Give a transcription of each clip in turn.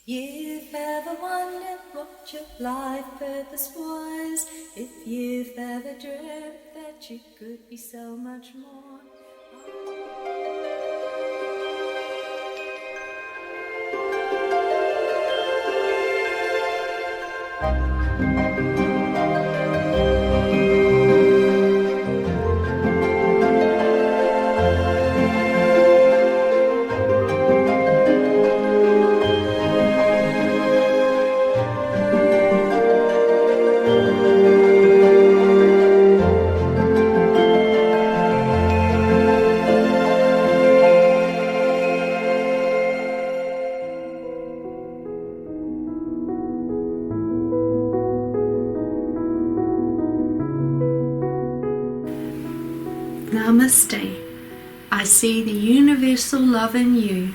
You've ever wondered what your life purpose was, if you've ever dreamt that you could be so much more. Namaste. I see the universal love in you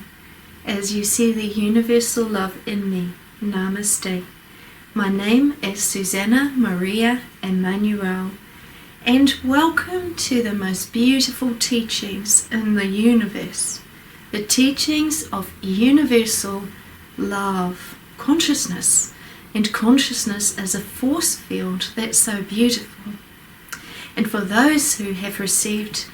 as you see the universal love in me. Namaste. My name is Suzanna Maria Emmanuel, and welcome to the most beautiful teachings in the universe, the teachings of universal love, consciousness, and consciousness as a force field that's so beautiful. And for those who have received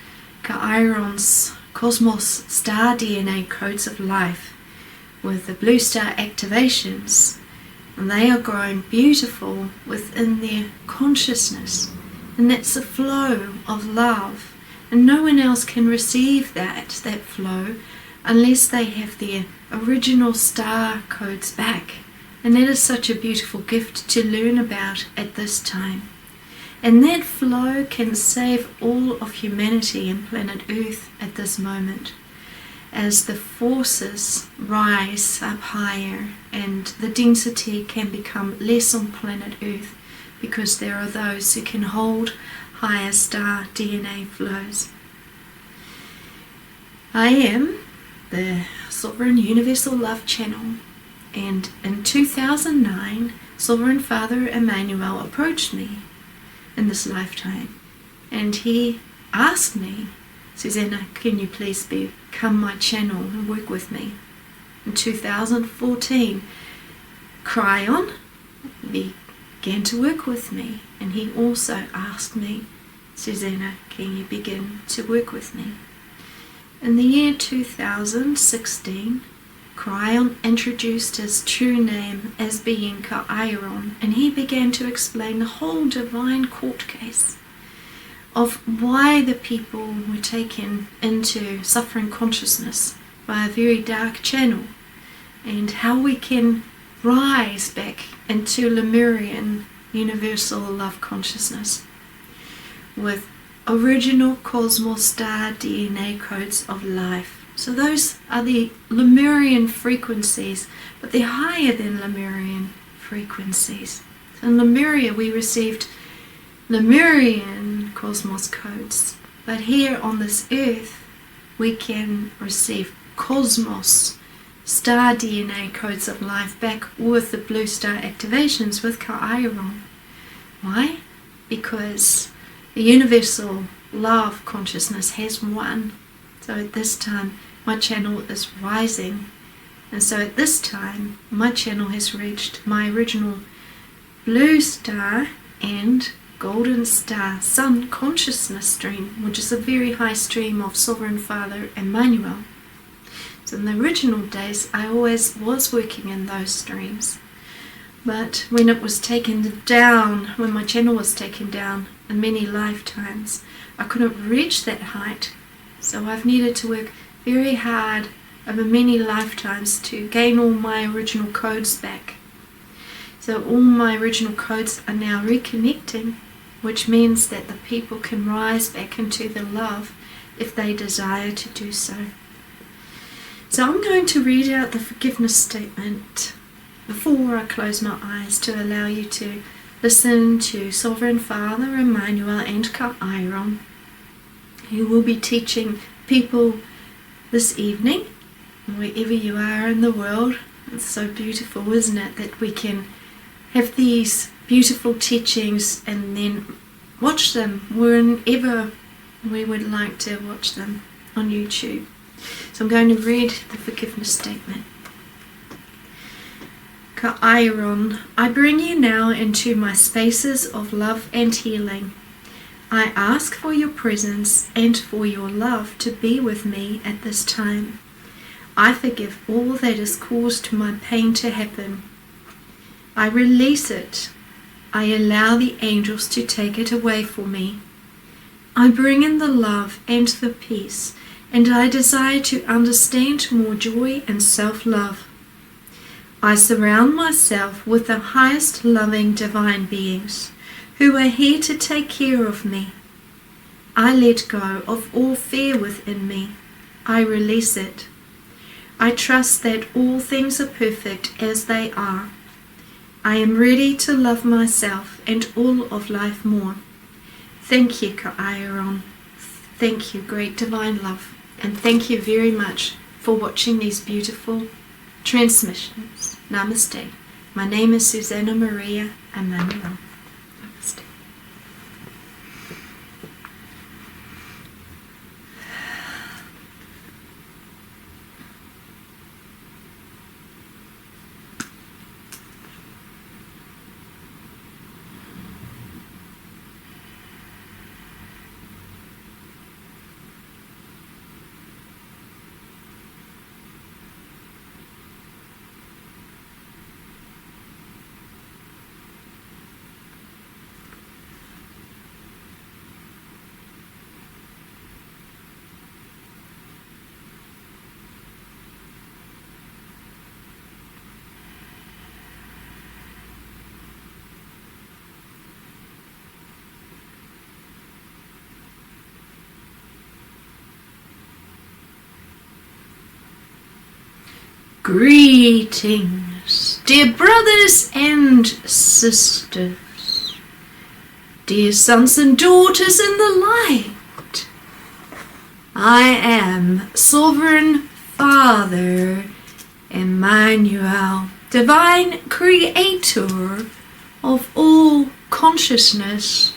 Chiron's Cosmos Star DNA codes of life with the blue star activations, and they are growing beautiful within their consciousness, and that's a flow of love, and no one else can receive that flow unless they have their original star codes back. And that is such a beautiful gift to learn about at this time. And that flow can save all of humanity and planet Earth at this moment, as the forces rise up higher and the density can become less on planet Earth, because there are those who can hold higher star DNA flows. I am the Sovereign Universal Love Channel, and in 2009 Sovereign Father Emmanuel approached me in this lifetime, and he asked me, Susanna, can you please become my channel and work with me? In 2014, Chiron began to work with me, and he also asked me, Susanna, can you begin to work with me? In the year 2016, Chiron introduced his true name as being Chiron, and he began to explain the whole divine court case of why the people were taken into suffering consciousness by a very dark channel, and how we can rise back into Lemurian universal love consciousness with original cosmos star DNA codes of life. So those are the Lemurian frequencies, but they're higher than Lemurian frequencies. So in Lemuria we received Lemurian cosmos codes, but here on this earth we can receive cosmos star DNA codes of life back with the blue star activations with Chiron. Why? Because the universal love consciousness has won. So at this time my channel is rising, and so at this time my channel has reached my original blue star and golden star sun consciousness stream, which is a very high stream of Sovereign Father Emmanuel. So in the original days I always was working in those streams, but when it was taken down, when my channel was taken down in many lifetimes, I couldn't reach that height. So I've needed to work very hard over many lifetimes to gain all my original codes back. So all my original codes are now reconnecting, which means that the people can rise back into the love if they desire to do so. So I'm going to read out the forgiveness statement before I close my eyes to allow you to listen to Sovereign Father Emmanuel and Chiron, who will be teaching people this evening, wherever you are in the world. It's so beautiful, isn't it, that we can have these beautiful teachings and then watch them whenever we would like to watch them on YouTube. So I'm going to read the forgiveness statement. Kairon, I bring you now into my spaces of love and healing. I ask for your presence and for your love to be with me at this time. I forgive all that has caused my pain to happen. I release it. I allow the angels to take it away for me. I bring in the love and the peace, and I desire to understand more joy and self-love. I surround myself with the highest loving divine beings who are here to take care of me. I let go of all fear within me. I release it. I trust that all things are perfect as they are. I am ready to love myself and all of life more. Thank you, Kairon. Thank you, great divine love. And thank you very much for watching these beautiful transmissions. Namaste. My name is Suzanna Maria Emmanuel. Namaste. Greetings, dear brothers and sisters, dear sons and daughters in the light. I am Sovereign Father Emmanuel, divine creator of all consciousness,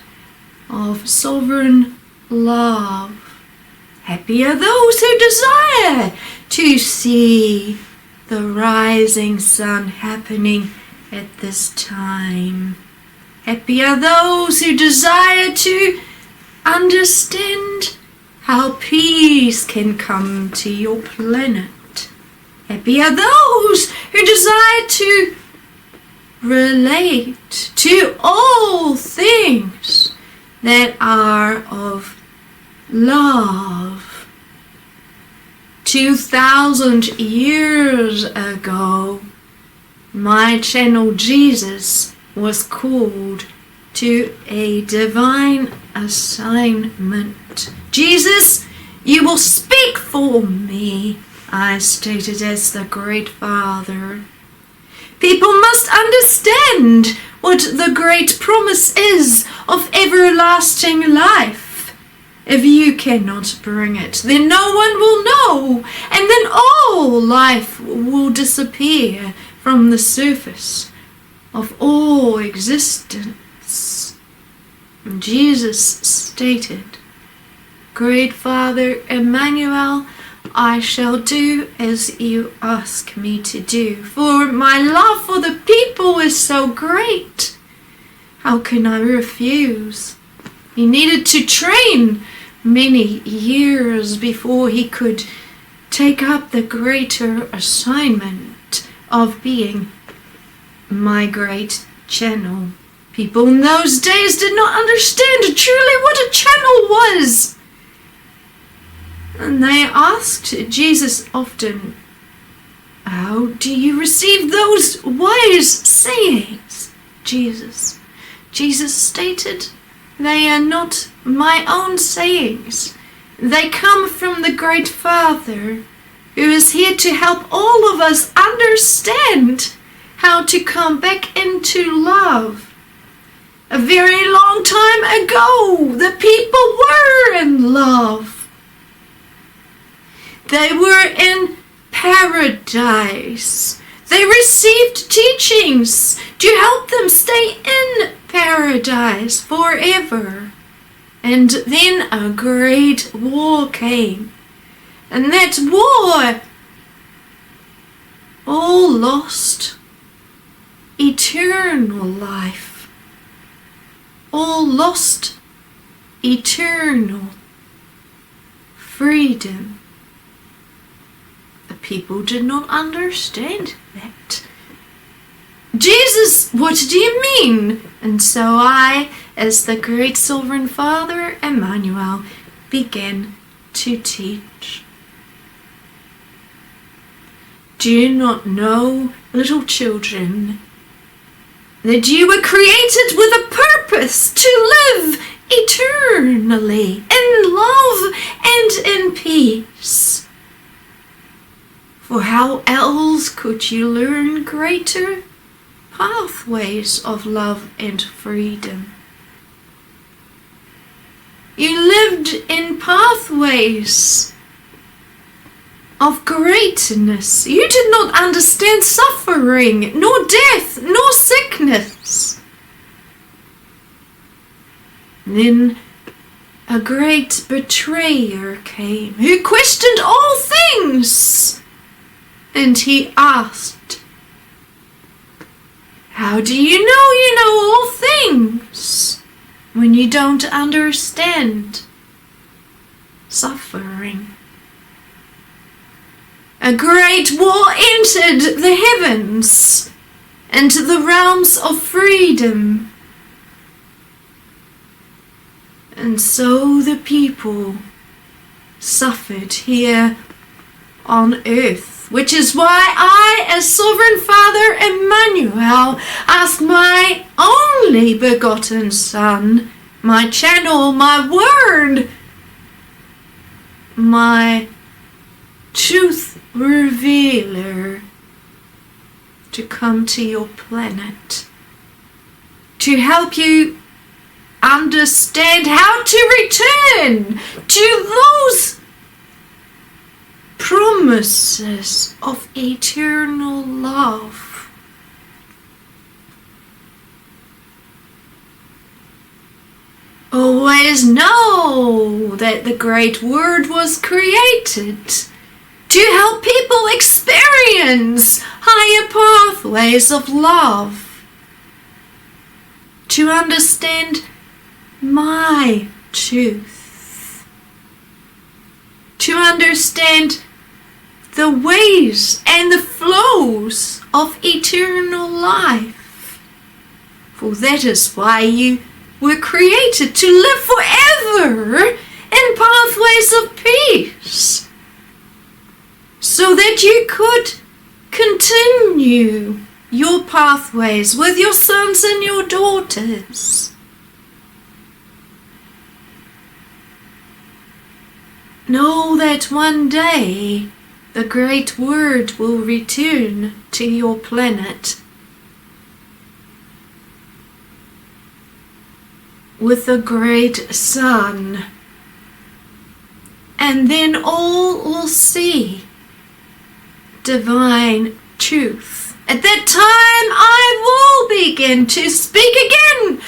of sovereign love. Happy are those who desire to see the rising sun happening at this time. Happy are those who desire to understand how peace can come to your planet. Happy are those who desire to relate to all things that are of love. 2,000 years ago, my channel Jesus was called to a divine assignment. Jesus, you will speak for me, I stated as the Great Father. People must understand what the great promise is of everlasting life. If you cannot bring it, then no one will know, and then all life will disappear from the surface of all existence. Jesus stated, Great Father Emmanuel, I shall do as you ask me to do, for my love for the people is so great. How can I refuse? He needed to train many years before he could take up the greater assignment of being my great channel. People in those days did not understand truly what a channel was. And they asked Jesus often, how do you receive those wise sayings, Jesus? Jesus stated, they are not my own sayings. They come from the Great Father, who is here to help all of us understand how to come back into love. A very long time ago, the people were in love. They were in paradise. They received teachings to help them stay in paradise forever. And then a great war came. And that war, all lost. eternal life, all lost eternal freedom. The people did not understand that. Jesus, what do you mean? And so I, as the great Sovereign Father Emmanuel, began to teach. Do you not know, little children, that you were created with a purpose to live eternally in love and in peace? For how else could you learn greater pathways of love and freedom? You lived in pathways of greatness. You did not understand suffering, nor death, nor sickness. Then a great betrayer came who questioned all things, and he asked, how do you know all things when you don't understand suffering? A great war entered the heavens and the realms of freedom. And so the people suffered here on earth, which is why I, as Sovereign Father Emmanuel, ask my only begotten Son, my channel, my word, my truth revealer, to come to your planet, to help you understand how to return to those promises of eternal love. Always know that the great word was created to help people experience higher pathways of love, to understand my truth, to understand the ways and the flows of eternal life. For that is why you were created, to live forever in pathways of peace, so that you could continue your pathways with your sons and your daughters. Know that one day the great word will return to your planet with the great sun, and then all will see divine truth. At that time I will begin to speak again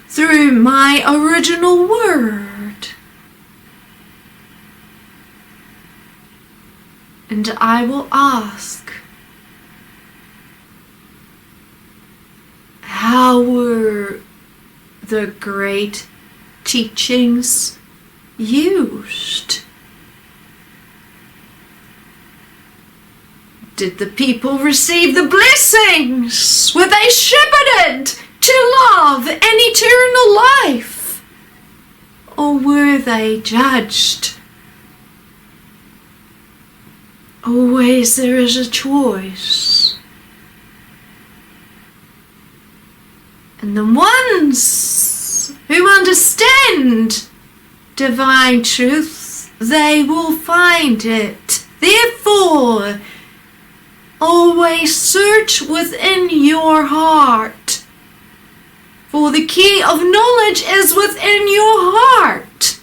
through my original word, and I will ask, how were the great teachings used? Did the people receive the blessings? Were they shepherded to love and eternal life? Or were they judged? Always there is a choice. And the ones who understand divine truth, they will find it. Therefore, always search within your heart, for the key of knowledge is within your heart.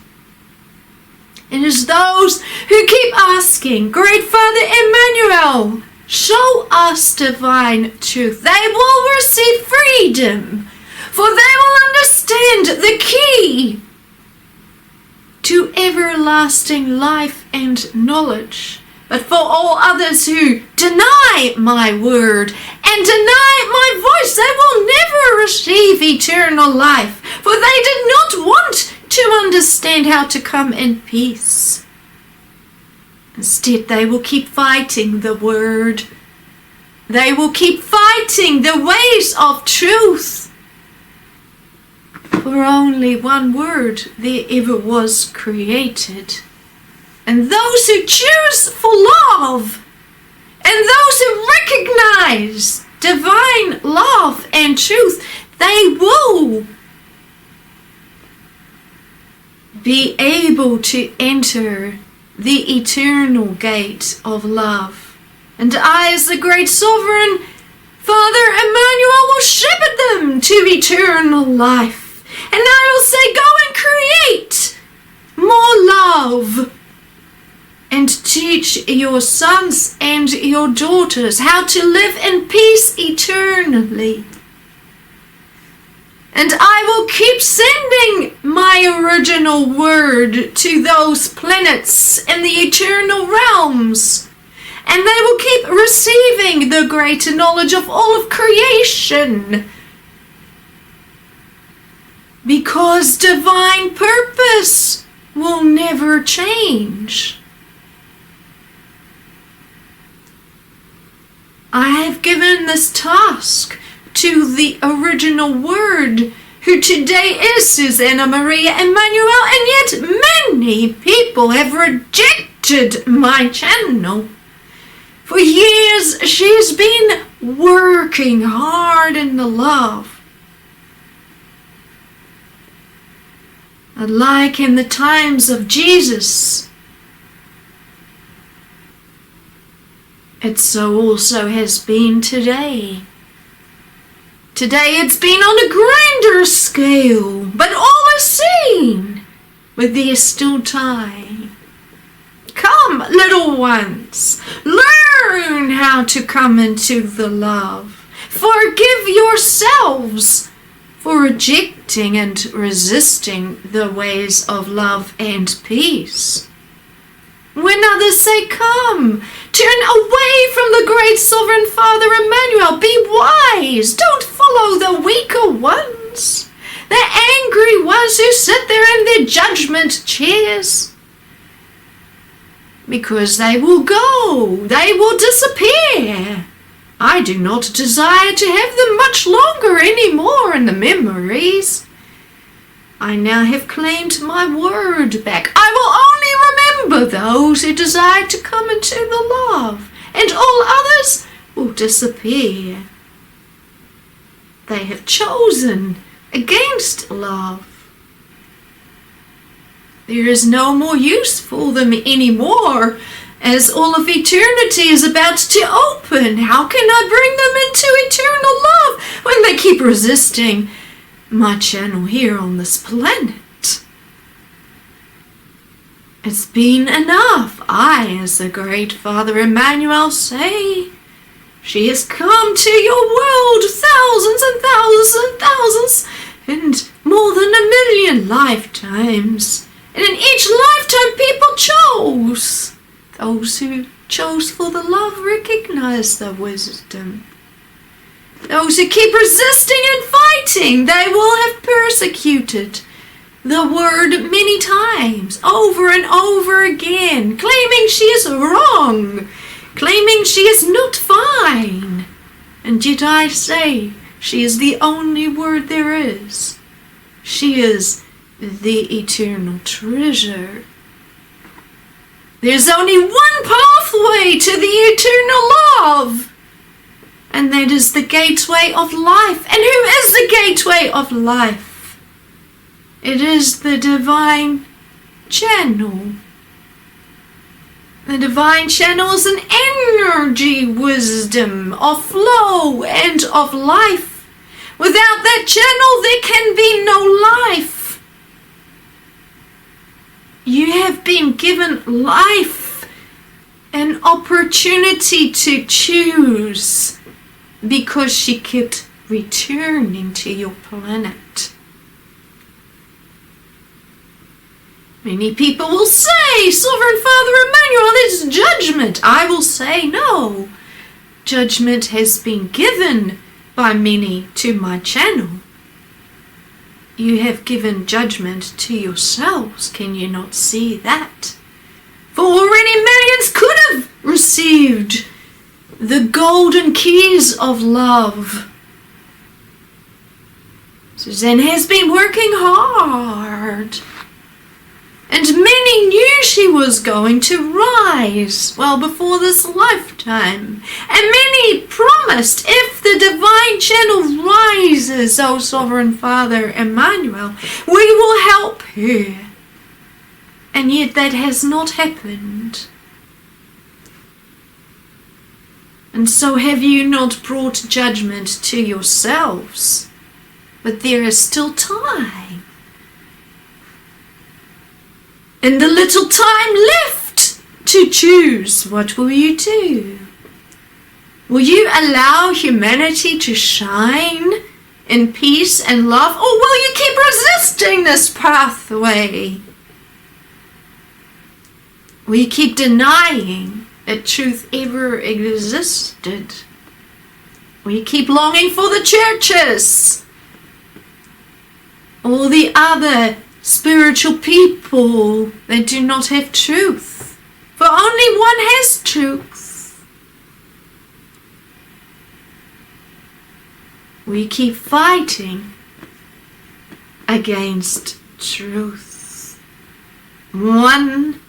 It is those who keep asking, Great Father Emmanuel, show us divine truth. They will receive freedom, for they will understand the key to everlasting life and knowledge, But for all others who deny my word and deny my voice, they will never receive eternal life, for they did not want to understand how to come in peace. Instead, they will keep fighting the word. They will keep fighting the ways of truth. For only one word there ever was created. And those who choose for love, and those who recognize divine love and truth, they will be able to enter the eternal gate of love. And I, as the great Sovereign Father Emmanuel, will shepherd them to eternal life. And I will say, go and create more love. And teach your sons and your daughters how to live in peace eternally. And I will keep sending my original word to those planets in the eternal realms. And they will keep receiving the greater knowledge of all of creation. Because divine purpose will never change. I have given this task to the original word, who today is Suzanna Maria Emmanuel, and yet many people have rejected my channel. For years she's been working hard in the love. Like in the times of Jesus, it so also has been today. Today it's been on a grander scale, but all is seen, but there's still time. Come, little ones, learn how to come into the love. Forgive yourselves for rejecting and resisting the ways of love and peace. When others say, come, turn away from the great Sovereign Father Emmanuel. Be wise. Don't follow the weaker ones, the angry ones who sit there in their judgment chairs. Because they will go. They will disappear. I do not desire to have them much longer anymore in the memories. I now have claimed my word back. I will only remember those who desire to come into the love, and all others will disappear. They have chosen against love. There is no more use for them anymore, as all of eternity is about to open. How can I bring them into eternal love when they keep resisting my channel here on this planet? It's been enough. I, as the great Father Emmanuel, say, she has come to your world thousands and thousands and thousands, and more than 1,000,000 lifetimes. And in each lifetime people chose. Those who chose for the love recognize the wisdom. Those who keep resisting and fighting, they will have persecuted the word many times, over and over again, claiming she is wrong, claiming she is not fine. And yet I say, she is the only word there is. She is the eternal treasure. There's only one pathway to the eternal love, and that is the gateway of life. And who is the gateway of life? It is the divine channel. The divine channel is an energy wisdom of flow and of life. Without that channel, there can be no life. You have been given life, an opportunity to choose, because she kept returning to your planet. Many people will say, Sovereign Father Emmanuel, it's judgment. I will say, no. Judgment has been given by many to my channel. You have given judgment to yourselves. Can you not see that? For already millions could have received the golden keys of love. Suzanne has been working hard. And many knew she was going to rise well before this lifetime. And many promised, if the divine channel rises, O Sovereign Father Emmanuel, we will help her. And yet that has not happened. And so have you not brought judgment to yourselves? But there is still time. And the little time left to choose, what will you do? Will you allow humanity to shine in peace and love, or will you keep resisting this pathway? Will you keep denying that truth ever existed? Will you keep longing for the churches? All the other spiritual people that do not have truth, for only one has truth. We keep fighting against truth. One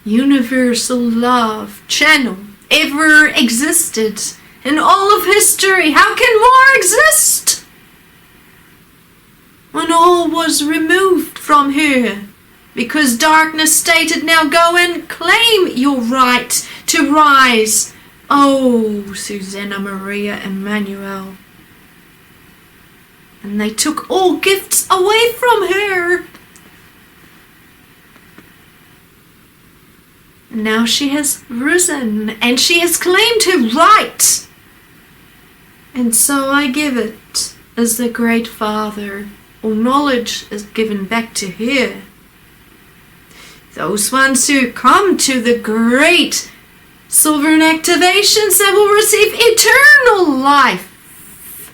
universal love channel ever existed in all of history. How can more exist? When all was removed from her, because darkness stated, now go and claim your right to rise. Oh, Suzanna Maria Emmanuel. And they took all gifts away from her. Now she has risen, and she has claimed her right. And so I give it as the Great Father. All knowledge is given back to her. Those ones who come to the great sovereign activations, they will receive eternal life.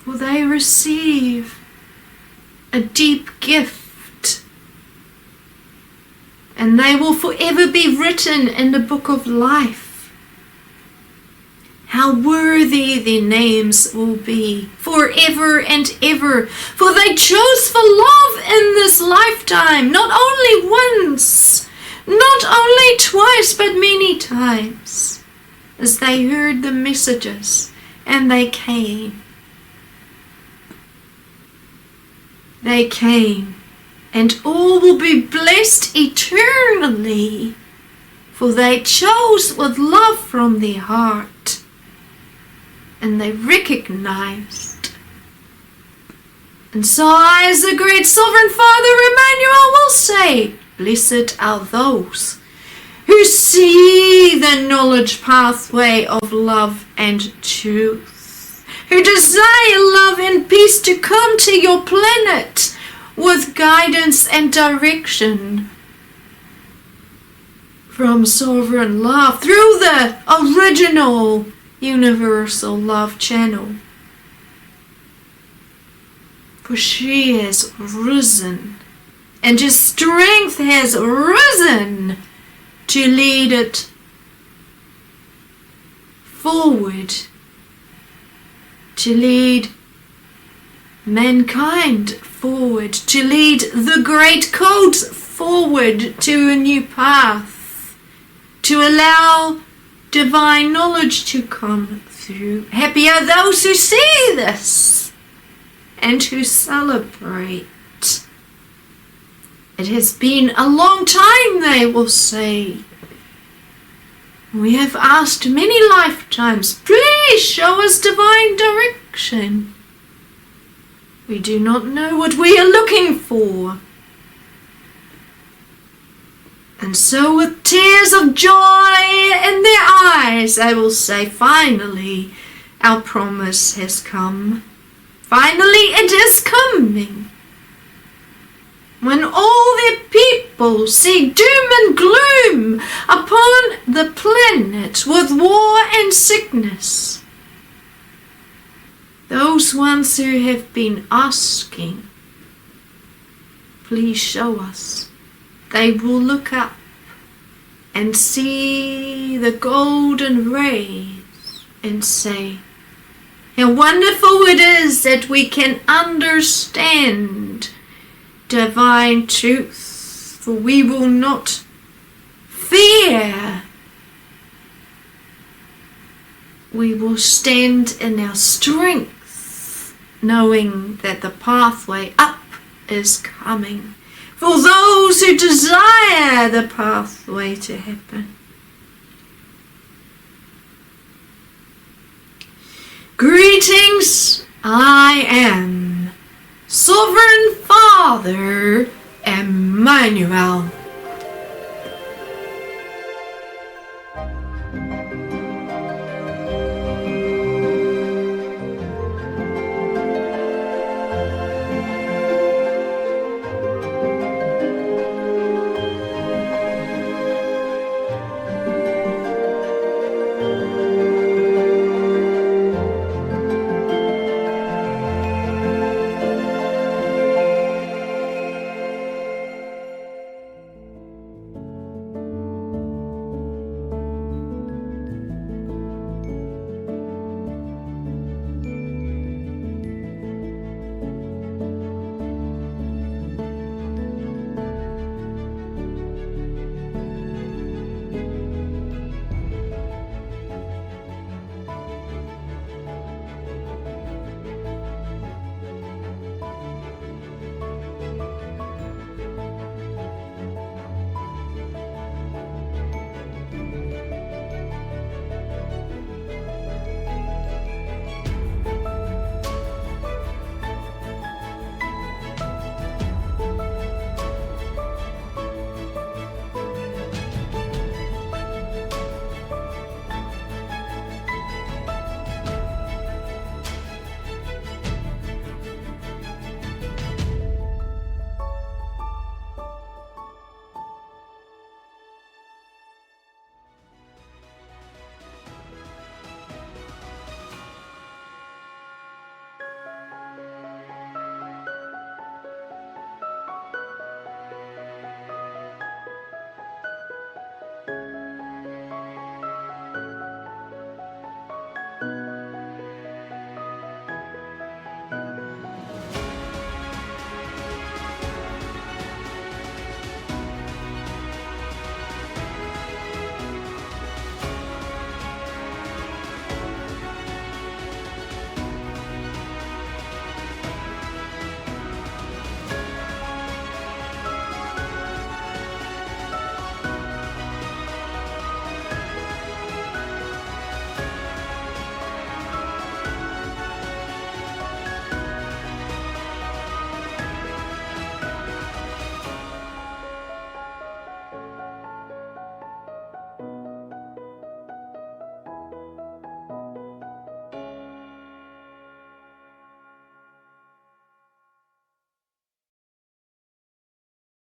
For they receive a deep gift. And they will forever be written in the book of life. How worthy their names will be forever and ever. For they chose for love in this lifetime, not only once, not only twice, but many times, as they heard the messages and they came. They came, and all will be blessed eternally, for they chose with love from their heart. And they recognized. And so I, as the great Sovereign Father Emmanuel, will say, blessed are those who see the knowledge pathway of love and truth, who desire love and peace to come to your planet with guidance and direction from sovereign love through the original universal love channel. For she has risen, and his strength has risen to lead it forward, to lead mankind forward, to lead the great codes forward to a new path, to allow divine knowledge to come through. Happy are those who see this and who celebrate. It has been a long time, they will say. We have asked many lifetimes, please show us divine direction. We do not know what we are looking for. And so with tears of joy in their eyes, I will say, finally, our promise has come. Finally, it is coming. when all the people see doom and gloom upon the planet with war and sickness, those ones who have been asking, please show us, they will look up and see the golden rays and say, how wonderful it is that we can understand divine truth, for we will not fear. We will stand in our strength, knowing that the pathway up is coming for those who desire the pathway to happen. Greetings, I am Sovereign Father Emmanuel.